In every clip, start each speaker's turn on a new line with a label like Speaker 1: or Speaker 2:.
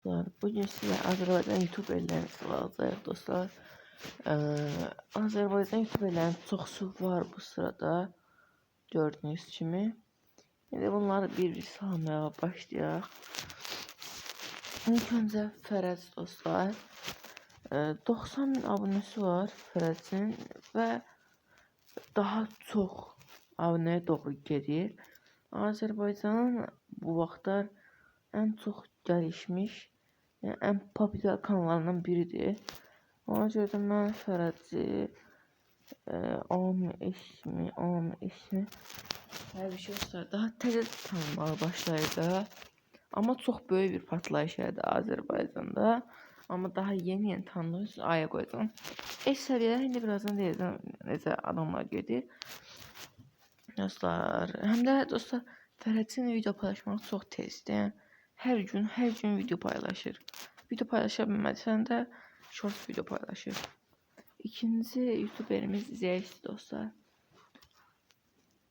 Speaker 1: Dostlar, bugün sizə Azərbaycan YouTuberlərini sıralayacağıq dostlar. Azərbaycan YouTuberlərinin çoxsu var bu sırada, gördüyünüz kimi. İndi bunları bir-bir saymaya başlayaq. İlk öncə Fərəz dostlar. 90 min abunəsi var Fərəzin və daha çox abunəyə doğru gedir. Azərbaycanın bu vaxtlar ən çox gəlişmiş, yəni ən populyar kanallarından biridir. Ona görə də mən Fərəzi, ismi, hər bir şey olsa daha təzə tanınmağa başlayacaq. Amma çox böyük bir patlayış yaradı Azərbaycanda. Amma daha yeni tanınır üçün aya qoyacağım. Səviyyələr indi birazdan deyəcəm necə adamlar gedir. Dostlar, həm də dostlar Fərəzin video paylaşmaq çox tezdir. Yəni hər gün video paylaşır. Video paylaşa bilməsən də short video paylaşır. İkinci YouTuberimiz Zevs dostlar.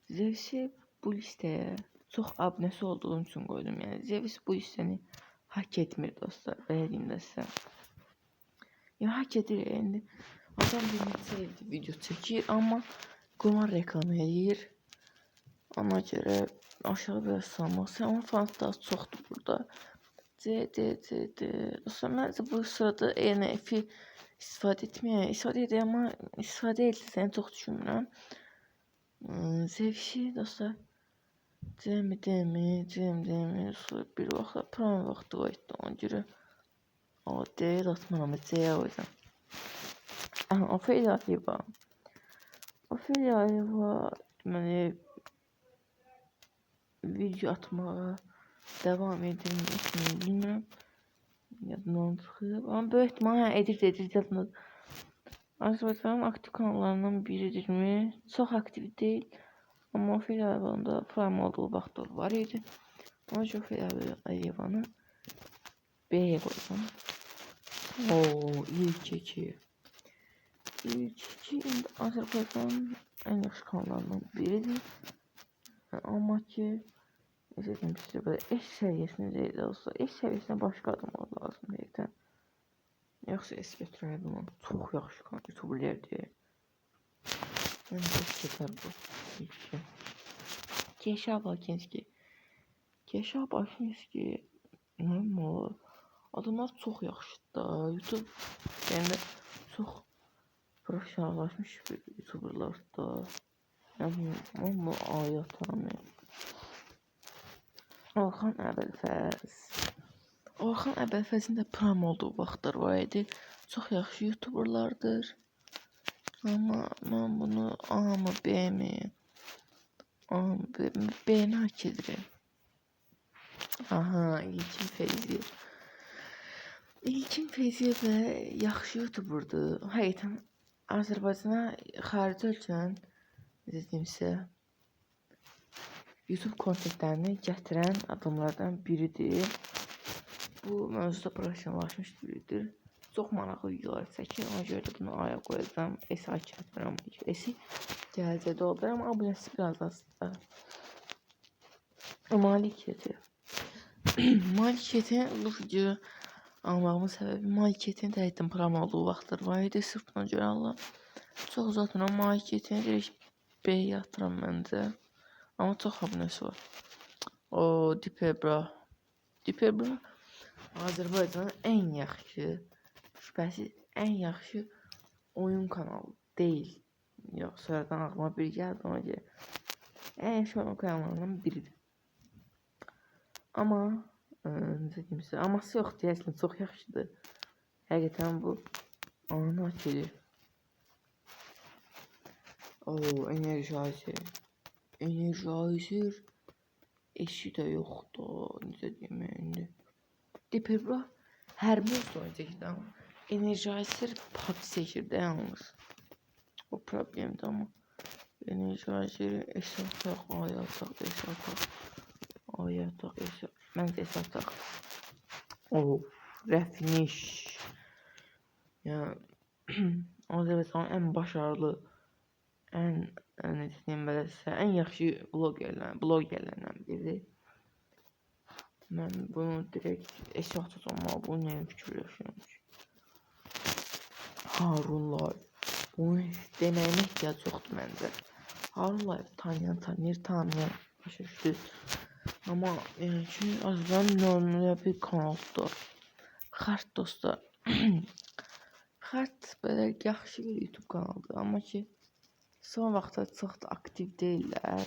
Speaker 1: Zevs'i bu listəyə çox abunəsi olduğum üçün qoydum. Yəni Zevs bu listəni hak etmir dostlar. Belə deyim də sizə. Yəni hak edir. Yəni adam bir neçə ildir video çəkir, amma qumar reklam edir. Ona görə aşağı biraz salmaq. Amma fanatlar çoxdur burada. Dostlar, məncə bu sırada ENF-i istifadə etməyək. Amma istifadə edilsə ən çox düşünmürəm. Zevsi dostlar. Cemi. Bir vaxtlar Prime vaxtı qoydu. Ona görə deyil atmaram. C-yə qoyacam. Ofeliya Ayeva deməli video atmağa devam edilməsini bilmirəm. Yadımdan çıxıb. Amma böyük ihtimalle edir yadımda. Azərbaycanın aktiv kanallarından biridirmi? Çox aktiv deyil. Amma Ofeliya Ayevanın da Prime olduğu vaxtlar var idi. Ona görə Ofeliya Ayevanı B-yə qoydum. İlk iki indi Azərbaycanın ən yaxşı kanallarından biridir. Amma ki necə deyim sizə, belə səviyyəsində deyil olsa, səviyyəsinə başqa adamlar lazım deyildən. Yoxsa götürmək bunu. Çox yaxşı YouTuberlərdir. Mən də keçər bu. Keşa Bakinski. Adamlar çox yaxşıdır da. YouTube yəni çox professionallaşmış bir YouTuberlar da. Yəni onu ayıqlaram. Orxan Əbəlfəzin də Prime olduğu vaxtlar var idi. Çox yaxşı YouTuberlardır. Amma mən bunu A-mı, B-mi? B-ni hak edirəm. İlkin Feyziyev də yaxşı YouTuberdur. Həqiqətən Azərbaycana xarici ölkədən necə deyim sizə, YouTube kontentlərini gətirən adamlardan biridir. Bu mövzuda professionallaşmış biridir. Çox maraqlı videolar çəkir. Ona görə də bunu aya qoyacağam. hak etmirəm. Gələcəkdə olur. Amma abunəsi biraz azdır. Maliketin bu video almağımın səbəbi Maliketin dəqiqdən Prime olduğu vaxtlar var idi. Sırf buna görə Allah. Çox uzatmıram. Maliketin direkt B-yə atıram məncə. Amma çox abunəsi var. Dipebra Azərbaycanın ən yaxşı, şübhəsiz ən yaxşı oyun kanalı deyil. Yox, sonradan ağlıma bir gəldi ona görə. Ən yaxşı oyun kanallarından biridir. Amma necə deyim sizə, aması yoxdur, əslində çox yaxşıdır. Həqiqətən bu anı hak edir. Energizer eşi də yoxdur, necə deyim indi. Dipebra hər bir oyun çəkirdi amma Energizer PUBG çəkirdi yalnız. O problemdir amma Energizer'i esataq, məncə esataq. Rəfiniş. Yəni Azərbaycanın ən başarılı, necə deyim belə sizə, ən yaxşı blogerlərdən biridir. Mən bunu direkt eşya tutmam, bunu yeni fikirləşirəm ki. Harun Live. Bunu deməyimə ehtiyac yoxdur məncə. Harun Live tanıyan başa düşdü. Amma yəni ki, Azərbaycan növünə bir kanaldır. Xərt dostlar. Xərt belə yaxşı bir YouTube kanaldır, amma ki son vaxtda çox da aktiv deyillər.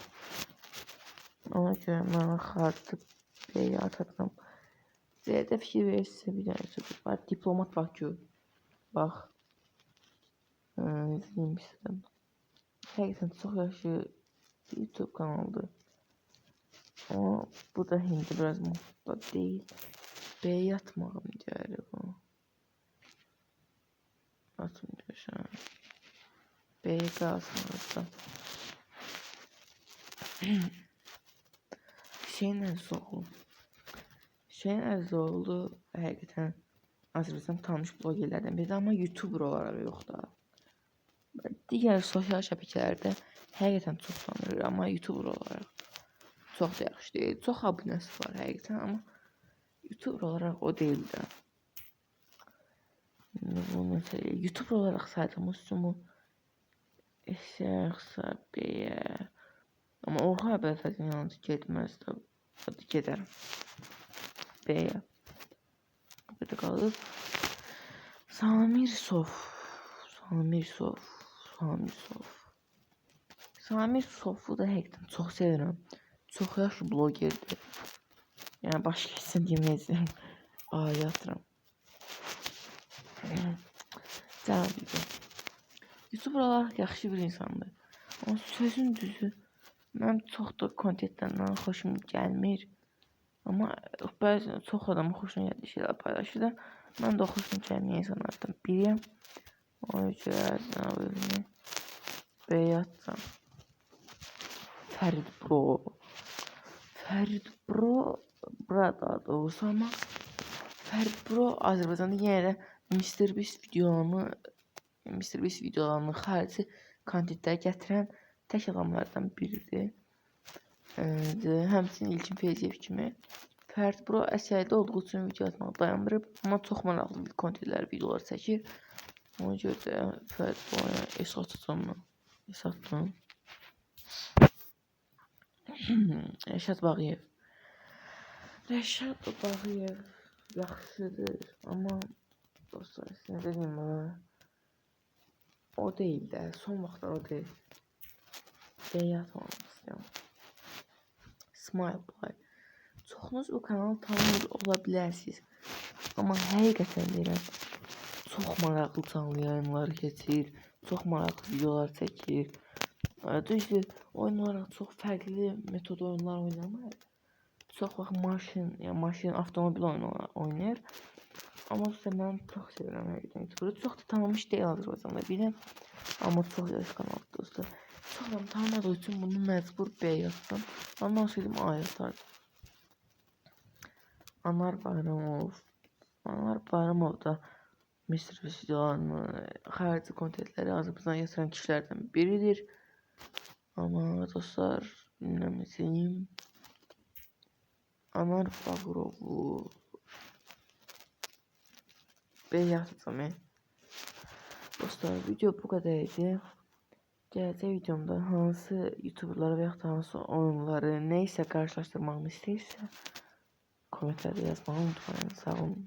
Speaker 1: Ona görə mən Xərti bəyə atadım. Zəyədə fikir verirsə bir dənə YouTube var. Diplomat Bakı. Bax. İzləymişsən. Həqiqətən çox yaxşı YouTube kanaldır. Amma bu da hindi biraz modda deyil. Bəyə yatmağım gəlir bu. Atım görsən. Bəyə qalsın orada. Hüseyin Əzizoğlu həqiqətən Azərbaycan tanınmış blogerlərdən biridir, amma YouTuber olaraq yox da. Digər sosial şəbəkələrdə həqiqətən çox tanınır, amma YouTuber olaraq çox da yaxşı deyil. Çox abunəsi var həqiqətən, amma YouTuber olaraq o deyil də. YouTuber olaraq saydığımız üçün bu eşyaqsa bəyə. Amma Orxan Əbəlfəzin yalnız getməz də. Hadi gedərəm. Bəyə. Burada qalıb. Samir Sofu da həqiqətən çox sevirəm. Çox yaxşı blogerdir. Yəni başqa keçsən deməyəcəm. Yatıram. Canım video. YouTuber olaraq yaxşı bir insandır. Amma sözün düzü mənim çox da kontentlərdən xoşum gəlmir. Amma bəzən çox adamın xoşuna gəldiyi şeylər paylaşır da. Mən də xoşuma gəlməyən insanlardan biriyəm. Ona görə özünü bəyə atacam. Fərid Bro burada doğrusu, amma Fərid Bro Azərbaycanda yenə də MrBeast videolarını xarici kontentlər gətirən tək adamlardan biridir. Həmçinin İlkin Feyziyev kimi. Fərid Bro əsərdə olduğu üçün video atmağı dayandırıb, amma çox maraqlı kontentlər, videolar çəkir. Ona görə də Fərid Bro'ya esatdım. Rəşad Bağıyev yaxşıdır, amma dostlar, sizə dediyim o deyil də, son vaxtlar o deyil. Bəyə atmamaq istəyəm. Smile Play. Çoxunuz bu kanalı tanımır ola bilərsiniz. Amma həqiqətən deyirəm, çox maraqlı canlı yayınlar keçir, çox maraqlı videolar çəkir. Düzdür, oyun olaraq çox fərqli metod oyunlar oynamır. Çox vaxt maşın, avtomobil oyunu oynayır. Amma mən çox sevirəm həqiqətən YouTube'u. Çox da tanınmış deyil Azərbaycanda biləm. Amma çox yaxşı kanaldır dostlar. Çox adam tanımadığı üçün bunu məcbur B yazdım. Ondan sonra A yazardım. Anar Bayramov da MrBeast videolarını, xarici kontentləri Azərbaycana gətirən kişilərdən biridir. Amma dostlar, dinləməsiyim. Anar Bağırovu B yazdım. Dostlar, video bu qədər idi. Gələcək videomda hansı YouTuberları və yaxud hansı oyunları, nə isə qarşılaşdırmağımı istəyirsə, kommentlərdə yazmağı unutmayın. Sağ olun.